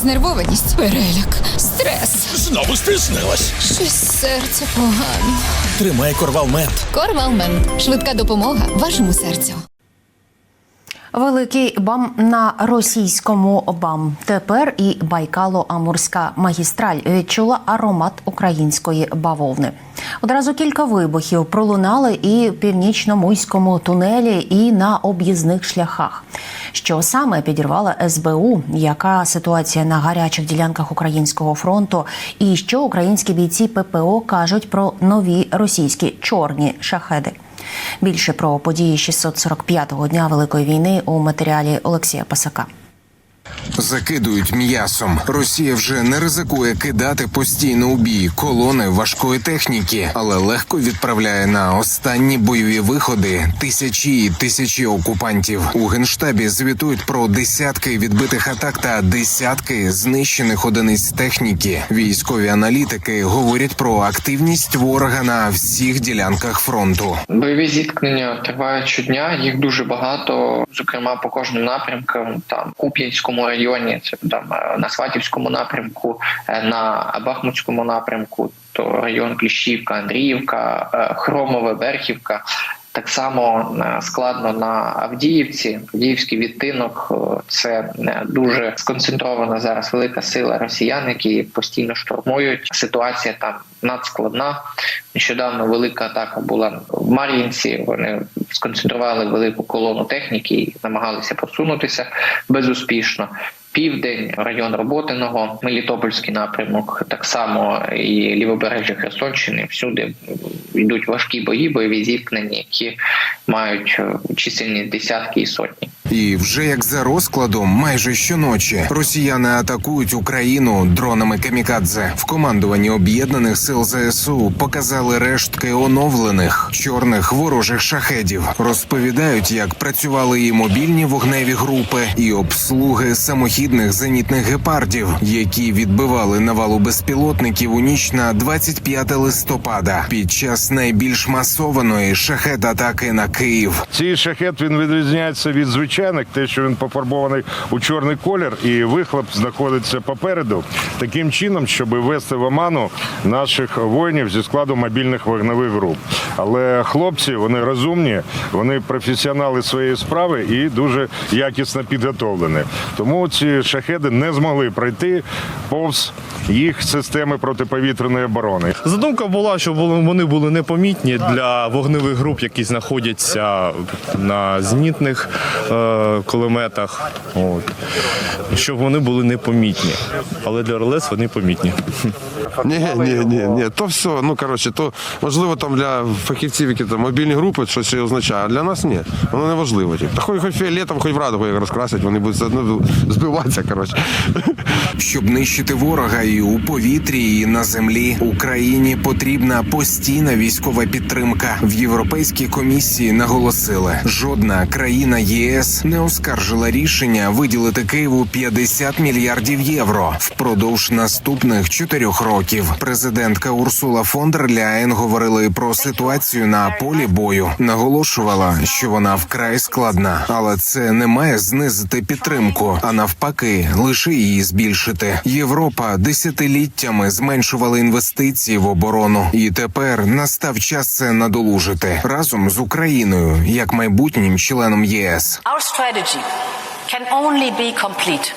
Знервованість, переляк, стрес. Знову спізнилась. Щось серце погано. Тримай Корвалмент. Корвалмент. Швидка допомога вашому серцю. Великий БАМ на російському БАМ. Тепер і Байкало-Амурська магістраль відчула аромат української бавовни. Одразу кілька вибухів пролунали і в Північно-Муйському тунелі, і на об'їзних шляхах. Що саме підірвала СБУ, яка ситуація на гарячих ділянках українського фронту, і що українські бійці ППО кажуть про нові російські чорні шахеди. Більше про події 645-го дня Великої війни у матеріалі Олексія Пасака. Закидують м'ясом. Росія вже не ризикує кидати постійно у бій колони важкої техніки, але легко відправляє на останні бойові виходи тисячі і тисячі окупантів. У Генштабі звітують про десятки відбитих атак та десятки знищених одиниць техніки. Військові аналітики говорять про активність ворога на всіх ділянках фронту. Бойові зіткнення тривають щодня, їх дуже багато, зокрема по кожним напрямкам, там Куп'янському районі, це там на Сватівському напрямку, на Бахмутському напрямку, то район Кліщівка, Андріївка, Хромове, Берхівка. Так само складно на Авдіївці. Авдіївський відтинок – це дуже сконцентрована зараз велика сила росіян, які постійно штурмують. Ситуація там надскладна. Нещодавно велика атака була в Мар'їнці. Вони сконцентрували велику колону техніки і намагалися просунутися безуспішно. Південь, район Роботиного, Мелітопольський напрямок, так само і лівобережжя Херсонщини. Всюди йдуть важкі бої, бойові зіткнення, які мають чисельність десятки і сотні. І вже як за розкладом, майже щоночі росіяни атакують Україну дронами камікадзе. В командуванні Об'єднаних сил ЗСУ показали рештки оновлених чорних ворожих шахедів. Розповідають, як працювали і мобільні вогневі групи, і обслуги самохідних зенітних гепардів, які відбивали навалу безпілотників у ніч на 25 листопада під час найбільш масованої шахед-атаки на Київ. Цей шахед, він відрізняється від звичайних, те, що він пофарбований у чорний колір, і вихлоп знаходиться попереду, таким чином, щоб ввести в оману наших воїнів зі складу мобільних вогневих груп. Але хлопці, вони розумні, вони професіонали своєї справи і дуже якісно підготовлені. Тому ці шахеди не змогли пройти повз їх системи протиповітряної оборони. Задумка була, щоб вони були непомітні для вогневих груп, які знаходяться на зенітних кулеметах, щоб вони були непомітні. Але для РЛС вони помітні. Ні, то все, то важливо там для фахівців, які там мобільні групи, щось це означає, а для нас ні, воно не важливо. Та хоч фіолетом, хоч в радугу їх розкрасять, вони будуть все одно збиватися, Щоб нищити ворога і у повітрі, і на землі, Україні потрібна постійна військова підтримка. В Європейській комісії наголосили, жодна країна ЄС не оскаржила рішення виділити Києву 50 мільярдів євро впродовж наступних 4 років. Президентка Урсула фон дер Ляєн говорила і про ситуацію на полі бою. Наголошувала, що вона вкрай складна, але це не має знизити підтримку, а навпаки, лише її збільшити. Європа десятиліттями зменшувала інвестиції в оборону. І тепер настав час це надолужити разом з Україною, як майбутнім членом ЄС. Our strategy can only be complete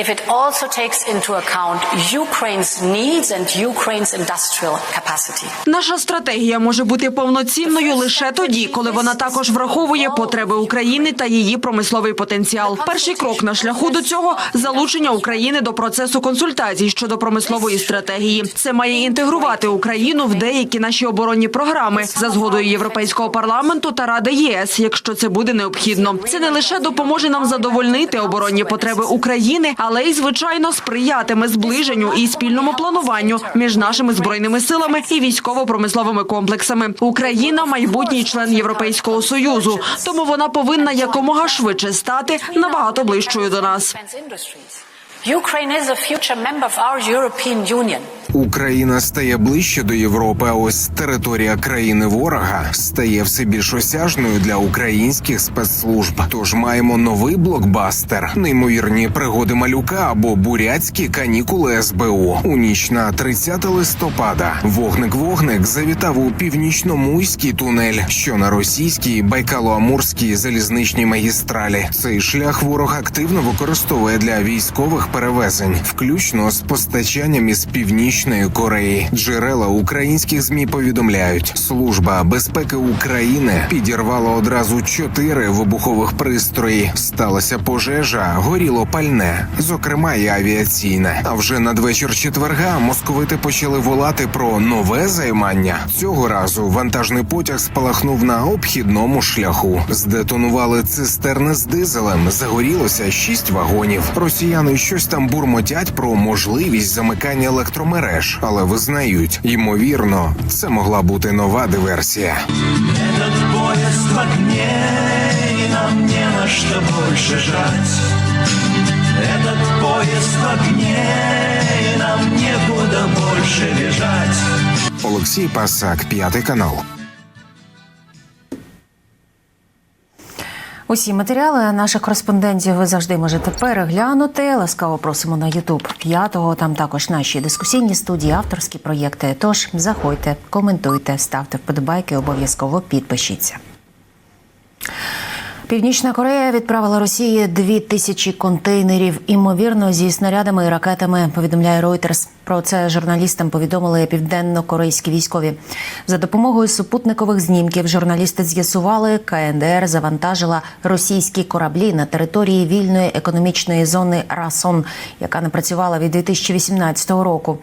if it also takes into account Ukraine's needs and Ukraine's industrial capacity. Наша стратегія може бути повноцінною лише тоді, коли вона також враховує потреби України та її промисловий потенціал. Перший крок на шляху до цього – залучення України до процесу консультацій щодо промислової стратегії. Це має інтегрувати Україну в деякі наші оборонні програми за згодою Європейського парламенту та Ради ЄС, якщо це буде необхідно. Це не лише допоможе нам задовольнити оборонні потреби України, але й, звичайно, сприятиме зближенню і спільному плануванню між нашими збройними силами і військово-промисловими комплексами. Україна – майбутній член Європейського Союзу, тому вона повинна якомога швидше стати набагато ближчою до нас. Ukraine is a future member of our European Union. Україна стає ближче до Європи, а ось територія країни ворога стає все більш осяжною для українських спецслужб. Тож маємо новий блокбастер, неймовірні пригоди малюка або бурятські канікули СБУ. У ніч на 30 листопада вогник завітав у північномуйський тунель, що на російській Байкало-Амурській залізничній магістралі. Цей шлях ворог активно використовує для військових перевезень, включно з постачанням із Північної Кореї. Джерела українських ЗМІ повідомляють, Служба безпеки України підірвала одразу 4 вибухових пристрої. Сталася пожежа, горіло пальне, зокрема і авіаційне. А вже надвечір четверга московити почали волати про нове займання. Цього разу вантажний потяг спалахнув на обхідному шляху. Здетонували цистерни з дизелем, загорілося 6 вагонів. Росіяни щось там бурмотять про можливість замикання електромереж, але визнають, ймовірно, це могла бути нова диверсія. Этот поезд в огне, и нам не на что больше жать. Этот поезд в огне, и нам некуда больше бежать. Олексій Пасак, 5 канал. Усі матеріали наших кореспондентів ви завжди можете переглянути. Ласкаво просимо на YouTube 5-го. Там також наші дискусійні студії, авторські проєкти. Тож заходьте, коментуйте, ставте вподобайки, обов'язково підпишіться. Північна Корея відправила Росії 2000 контейнерів, імовірно, зі снарядами і ракетами, повідомляє Reuters. Про це журналістам повідомили південно-корейські військові. За допомогою супутникових знімків журналісти з'ясували, КНДР завантажила російські кораблі на території вільної економічної зони Расон, яка не працювала від 2018 року.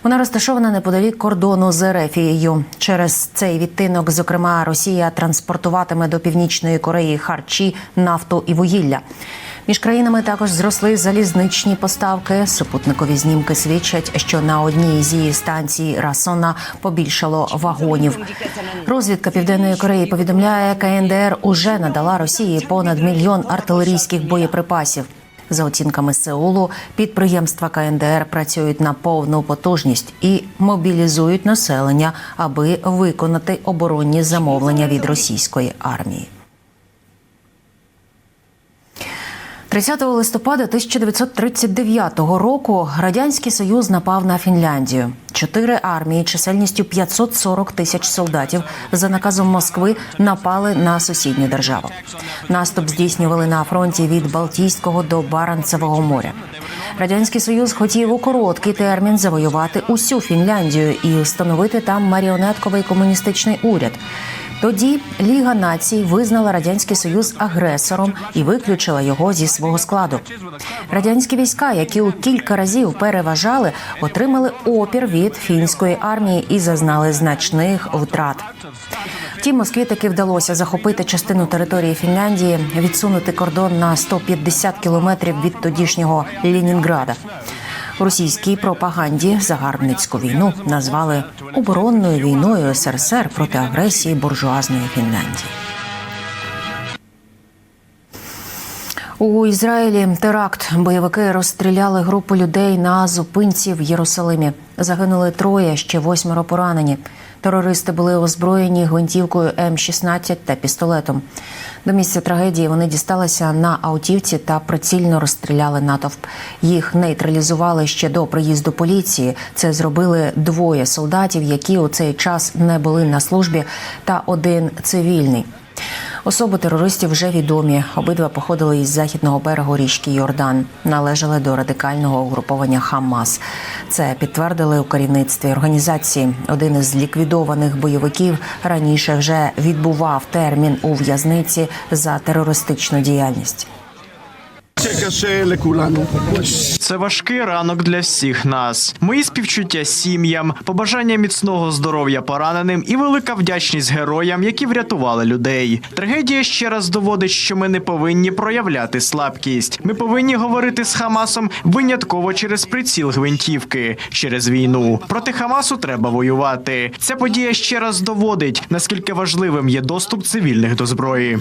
Вона розташована неподалік кордону з Ерефією. Через цей відтинок, зокрема, Росія транспортуватиме до Північної Кореї харчі, нафту і вугілля. Між країнами також зросли залізничні поставки. Супутникові знімки свідчать, що на одній з її станцій Расона побільшало вагонів. Розвідка Південної Кореї повідомляє, КНДР уже надала Росії понад 1 мільйон артилерійських боєприпасів. За оцінками Сеулу, підприємства КНДР працюють на повну потужність і мобілізують населення, аби виконати оборонні замовлення від російської армії. 30 листопада 1939 року Радянський Союз напав на Фінляндію. 4 армії чисельністю 540 тисяч солдатів за наказом Москви напали на сусідню державу. Наступ здійснювали на фронті від Балтійського до Баренцевого моря. Радянський Союз хотів у короткий термін завоювати усю Фінляндію і встановити там маріонетковий комуністичний уряд. Тоді Ліга націй визнала Радянський Союз агресором і виключила його зі свого складу. Радянські війська, які у кілька разів переважали, отримали опір від фінської армії і зазнали значних втрат. Втім, Москві таки вдалося захопити частину території Фінляндії, відсунути кордон на 150 кілометрів від тодішнього Ленінграда. У російській пропаганді загарбницьку війну назвали оборонною війною СРСР проти агресії буржуазної Фінляндії. У Ізраїлі теракт. Бойовики розстріляли групу людей на зупинці в Єрусалимі. Загинули 3, ще 8 поранені. Терористи були озброєні гвинтівкою М-16 та пістолетом. До місця трагедії вони дісталися на автівці та прицільно розстріляли натовп. Їх нейтралізували ще до приїзду поліції. Це зробили 2 солдатів, які у цей час не були на службі, та 1 цивільний. Особи терористів вже відомі. Обидва походили із західного берегу річки Йордан. Належали до радикального угруповання «Хамас». Це підтвердили у керівництві організації. Один із ліквідованих бойовиків раніше вже відбував термін у в'язниці за терористичну діяльність. Це важкий ранок для всіх нас. Мої співчуття сім'ям, побажання міцного здоров'я пораненим і велика вдячність героям, які врятували людей. Трагедія ще раз доводить, що ми не повинні проявляти слабкість. Ми повинні говорити з Хамасом винятково через приціл гвинтівки, через війну. Проти Хамасу треба воювати. Ця подія ще раз доводить, наскільки важливим є доступ цивільних до зброї.